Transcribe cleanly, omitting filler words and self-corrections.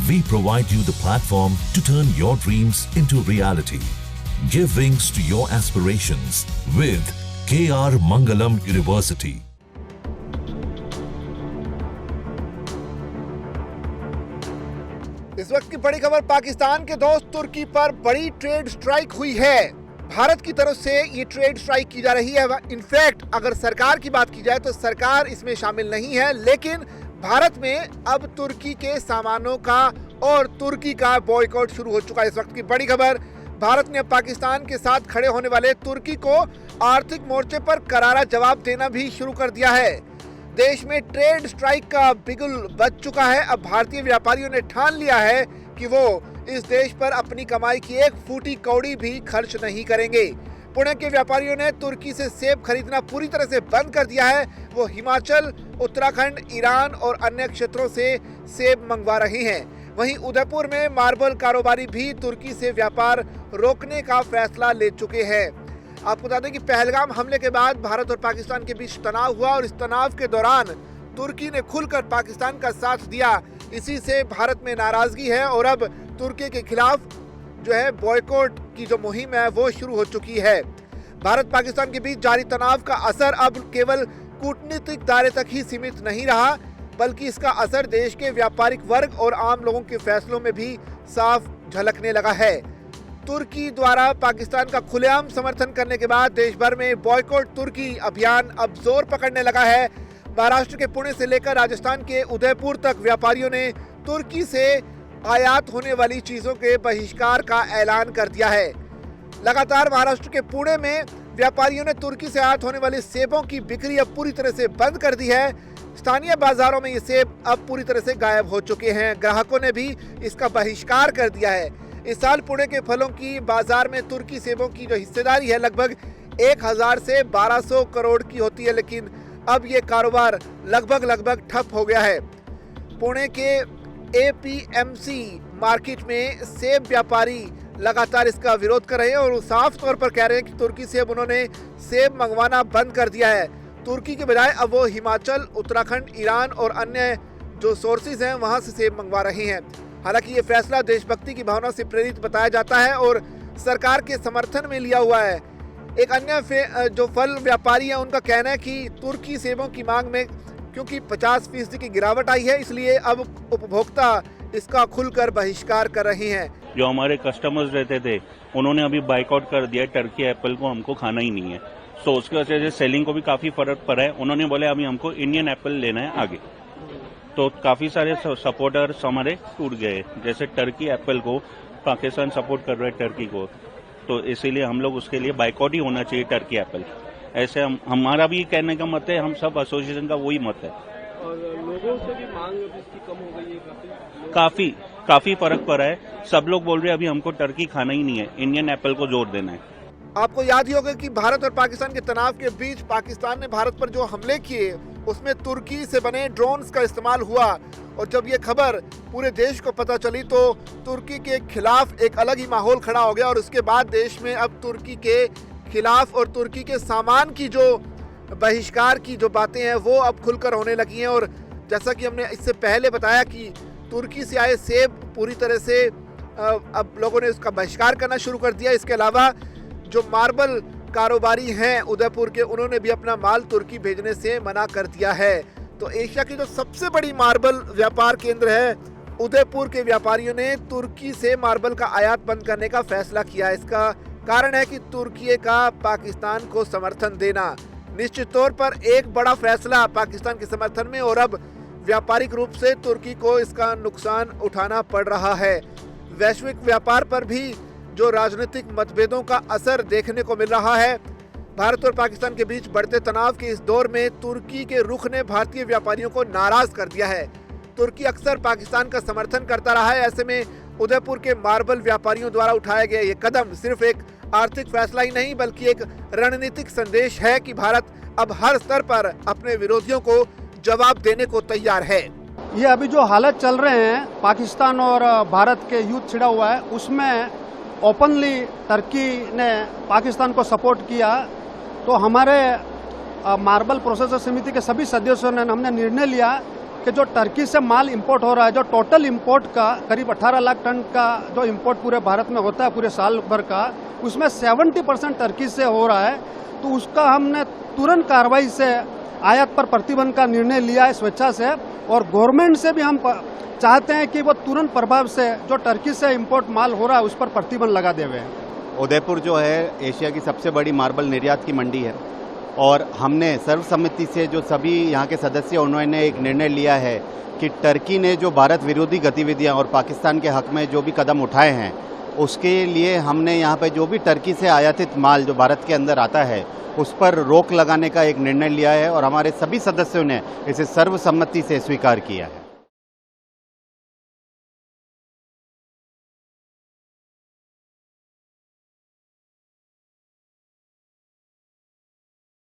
we provide you the platform to turn your dreams into reality. Give wings to your aspirations with KR Mangalam University. इस वक्त की बड़ी खबर, पाकिस्तान के दोस्त तुर्की पर बड़ी ट्रेड स्ट्राइक हुई है। भारत की तरफ से ये ट्रेड स्ट्राइक की जा रही है। इनफैक्ट अगर सरकार की बात की जाए तो सरकार इसमें शामिल नहीं है, लेकिन भारत में अब तुर्की के सामानों का और तुर्की का बॉयकॉट शुरू हो चुका है। इस वक्त की बड़ी खबर, भारत ने अब पाकिस्तान के साथ खड़े होने वाले तुर्की को आर्थिक मोर्चे पर करारा जवाब देना भी शुरू कर दिया है। देश में ट्रेड स्ट्राइक का बिगुल बज चुका है। अब भारतीय व्यापारियों ने ठान लिया है कि वो इस देश पर अपनी कमाई की एक फूटी कौड़ी भी खर्च नहीं करेंगे। पुणे के व्यापारियों ने तुर्की से सेब खरीदना पूरी तरह से बंद कर दिया है। वो हिमाचल, उत्तराखंड, ईरान और अन्य क्षेत्रों से सेब मंगवा रहे हैं। वहीं उदयपुर में मार्बल कारोबारी भी तुर्की से व्यापार रोकने का फैसला ले चुके हैं। आपको बता दें कि पहलगाम हमले के बाद भारत और पाकिस्तान के बीच तनाव हुआ और इस तनाव के दौरान तुर्की ने खुलकर पाकिस्तान का साथ दिया। इसी से भारत में नाराजगी है और अब तुर्की के खिलाफ जो है बॉयकॉट की जो मुहिम है वो शुरू हो चुकी है। भारत पाकिस्तान के बीच जारी तनाव का असर अब केवल कूटनीतिक दायरे तक ही सीमित नहीं रहा, बल्कि इसका असर देश के व्यापारिक वर्ग और आम लोगों के फैसलों में भी साफ झलकने लगा है। तुर्की द्वारा पाकिस्तान का खुलेआम समर्थन करने के बाद देश भर में बॉयकॉट तुर्की अभियान अब जोर पकड़ने लगा है। महाराष्ट्र के पुणे से लेकर राजस्थान के उदयपुर तक व्यापारियों ने तुर्की से आयात होने वाली चीजों के बहिष्कार का ऐलान कर दिया है। लगातार महाराष्ट्र के पुणे में व्यापारियों ने तुर्की से आयात होने वाली सेबों की बिक्री अब पूरी तरह से बंद कर दी है। स्थानीय बाजारों में ये सेब अब पूरी तरह से गायब हो चुके हैं। ग्राहकों ने भी इसका बहिष्कार कर दिया है। इस साल पुणे के फलों की बाजार में तुर्की सेबों की जो हिस्सेदारी है लगभग 1000 से 1200 करोड़ की होती है, लेकिन अब ये कारोबार लगभग ठप हो गया है। पुणे के APMC मार्केट में सेब व्यापारी लगातार इसका विरोध कर रहे हैं और साफ तौर पर कह रहे हैं कि तुर्की से अब उन्होंने सेब मंगवाना बंद कर दिया है। तुर्की के बजाय अब वो हिमाचल, उत्तराखंड, ईरान और अन्य जो सोर्सेज हैं वहां से सेब मंगवा रहे हैं। हालांकि ये फैसला देशभक्ति की भावना से प्रेरित बताया जाता है और सरकार के समर्थन में लिया हुआ है। एक अन्य जो फल व्यापारी हैं उनका कहना है कि तुर्की सेबों की मांग में क्योंकि 50% की गिरावट आई है, इसलिए अब उपभोक्ता इसका खुलकर बहिष्कार कर रहे हैं। जो हमारे कस्टमर्स रहते थे उन्होंने अभी बाइकआउट कर दिया, टर्की एप्पल को हमको खाना ही नहीं है, तो उसकी वजह से सेलिंग को भी काफी फर्क पड़ा है। उन्होंने बोले अभी हमको इंडियन एप्पल लेना है आगे, तो काफी सारे सपोर्टर्स हमारे टूट गए। जैसे टर्की एप्पल को पाकिस्तान सपोर्ट कर रहा है टर्की को, तो इसीलिए हम लोग उसके लिए बाइकआउट ही होना चाहिए टर्की एप्पल। ऐसे हमारा भी कहने का मत है, हम सब एसोसिएशन का वही मत है। और लोगों से भी मांग इसकी कम हो गई है, काफी फर्क पड़ा है। सब लोग बोल रहे हैं अभी हमको टर्की खाना ही नहीं है, इंडियन एप्पल को जोर देना है। आपको याद ही होगा कि भारत और पाकिस्तान के तनाव के बीच पाकिस्तान ने भारत पर जो हमले किए उसमें तुर्की से बने ड्रोन्स का इस्तेमाल हुआ और जब ये खबर पूरे देश को पता चली तो तुर्की के खिलाफ एक अलग ही माहौल खड़ा हो गया और उसके बाद देश में अब तुर्की के खिलाफ और तुर्की के सामान की जो बहिष्कार की जो बातें हैं वो अब खुलकर होने लगी हैं। और जैसा कि हमने इससे पहले बताया कि तुर्की से आए सेब पूरी तरह से अब लोगों ने उसका बहिष्कार करना शुरू कर दिया। इसके अलावा जो मार्बल कारोबारी हैं उदयपुर के, उन्होंने भी अपना माल तुर्की भेजने से मना कर दिया है। तो एशिया की जो सबसे बड़ी मार्बल व्यापार केंद्र है उदयपुर के व्यापारियों ने तुर्की से मार्बल का आयात बंद करने का फैसला किया। इसका कारण है कि तुर्की का पाकिस्तान को समर्थन देना। निश्चित तौर पर एक बड़ा फैसला पाकिस्तान के समर्थन में और अब व्यापारिक रूप से तुर्की को इसका नुकसान उठाना पड़ रहा है। वैश्विक व्यापार पर भी जो राजनीतिक मतभेदों का असर देखने को मिल रहा है। भारत और पाकिस्तान के बीच बढ़ते तनाव के इस दौर में तुर्की के रुख ने भारतीय व्यापारियों को नाराज कर दिया है। तुर्की अक्सर पाकिस्तान का समर्थन करता रहा है। ऐसे में उदयपुर के मार्बल व्यापारियों द्वारा उठाया गया ये कदम सिर्फ एक आर्थिक फैसला ही नहीं बल्कि एक रणनीतिक संदेश है कि भारत अब हर स्तर पर अपने विरोधियों को जवाब देने को तैयार है। ये अभी जो हालत चल रहे हैं पाकिस्तान और भारत के युद्ध छिड़ा हुआ है, उसमें ओपनली टर्की ने पाकिस्तान को सपोर्ट किया। तो हमारे मार्बल प्रोसेसर समिति के सभी सदस्यों ने हमने निर्णय लिया कि जो टर्की से माल इंपोर्ट हो रहा है, जो टोटल इंपोर्ट का करीब 18 लाख टन का जो इंपोर्ट पूरे भारत में होता है पूरे साल भर का, उसमें 70% टर्की से हो रहा है। तो उसका हमने तुरंत कार्रवाई से आयात पर प्रतिबंध का निर्णय लिया है स्वेच्छा से, और गवर्नमेंट से भी हम चाहते हैं कि वो तुरंत प्रभाव से जो टर्की से इंपोर्ट माल हो रहा है उस पर प्रतिबंध लगा देवे। उदयपुर जो है एशिया की सबसे बड़ी मार्बल निर्यात की मंडी है, और हमने सर्वसम्मति से जो सभी यहाँ के सदस्य उन्होंने एक निर्णय लिया है कि टर्की ने जो भारत विरोधी गतिविधियाँ और पाकिस्तान के हक में जो भी कदम उठाए हैं उसके लिए हमने यहाँ पे जो भी टर्की से आयातित माल जो भारत के अंदर आता है उस पर रोक लगाने का एक निर्णय लिया है, और हमारे सभी सदस्यों ने इसे सर्वसम्मति से स्वीकार किया है।